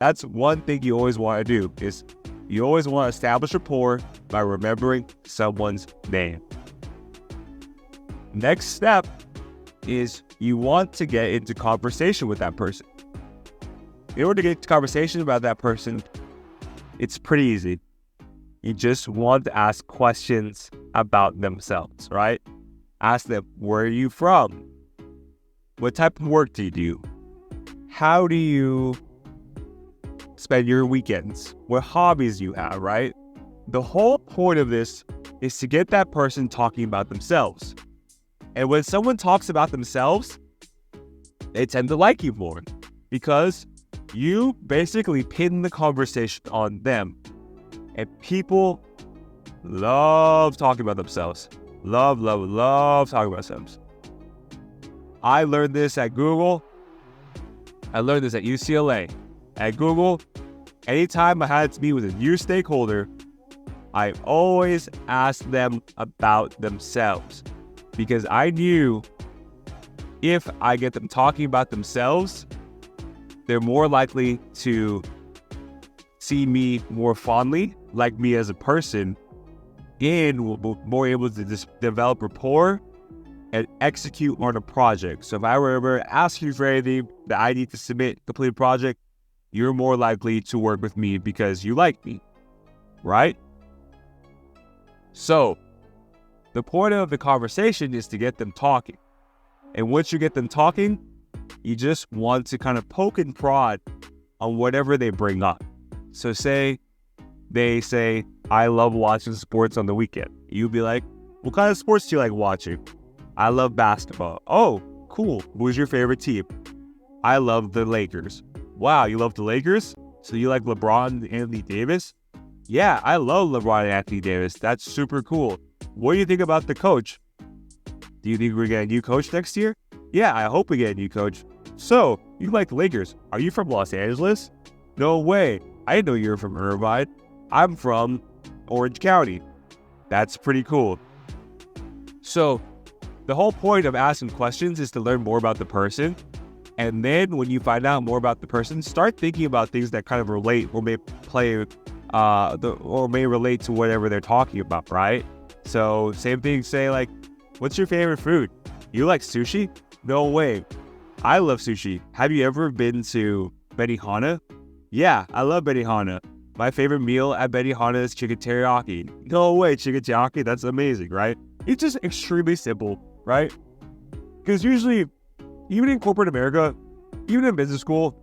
That's one thing you always want to do, is you always want to establish rapport by remembering someone's name. Next step is you want to get into conversation with that person. In order to get into conversation about that person, it's pretty easy. You just want to ask questions about themselves, right? Ask them, where are you from? What type of work do you do? How do you spend your weekends? What hobbies do you have, right? The whole point of this is to get that person talking about themselves. And when someone talks about themselves, they tend to like you more because you basically pin the conversation on them. And people love talking about themselves. Love talking about themselves. I learned this at Google. I learned this at UCLA. At Google, anytime I had to meet with a new stakeholder, I always asked them about themselves. Because I knew if I get them talking about themselves, they're more likely to see me more fondly, like me as a person, and will be more able to develop rapport and execute on a project. So if I were ever asking you for anything that I need to submit, complete a project, you're more likely to work with me because you like me, right? So the point of the conversation is to get them talking. And once you get them talking, you just want to kind of poke and prod on whatever they bring up. So say they say, I love watching sports on the weekend. You'd be like, what kind of sports do you like watching? I love basketball. Oh, cool. Who's your favorite team? I love the Lakers. Wow, you love the Lakers? So you like LeBron and Anthony Davis? Yeah, I love LeBron and Anthony Davis. That's super cool. What do you think about the coach? Do you think we're getting a new coach next year? Yeah, I hope we get a new coach. So, you like the Lakers. Are you from Los Angeles? No way. I didn't know you were from Irvine. I'm from Orange County. That's pretty cool. So, the whole point of asking questions is to learn more about the person. And then when you find out more about the person, start thinking about things that kind of relate or may may relate to whatever they're talking about, right? So same thing, say like, what's your favorite food? You like sushi? No way. I love sushi. Have you ever been to Benihana? Yeah, I love Benihana. My favorite meal at Benihana is chicken teriyaki. No way, chicken teriyaki? That's amazing, right? It's just extremely simple, right? Because usually, even in corporate America, even in business school,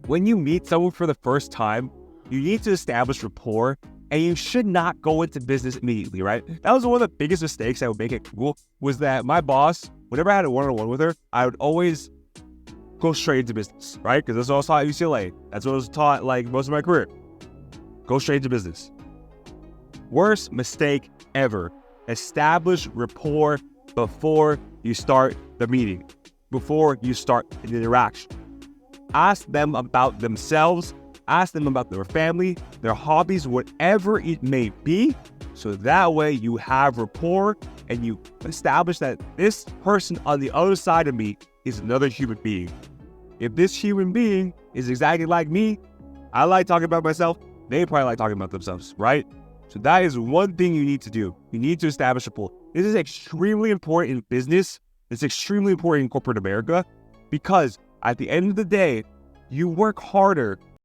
when you meet someone for the first time, you need to establish rapport, and you should not go into business immediately, right? That was one of the biggest mistakes I would make at Google, was that my boss, whenever I had a one-on-one with her, I would always go straight into business, right? Because that's what I was taught at UCLA. That's what I was taught like most of my career. Go straight into business. Worst mistake ever. Establish rapport before you start the meeting, before you start an interaction. Ask them about themselves. Ask them about their family, their hobbies, whatever it may be. So that way you have rapport and you establish that this person on the other side of me is another human being. If this human being is exactly like me, I like talking about myself, they probably like talking about themselves, right? So that is one thing you need to do. You need to establish rapport. This is extremely important in business. It's extremely important in corporate America because at the end of the day, you work harder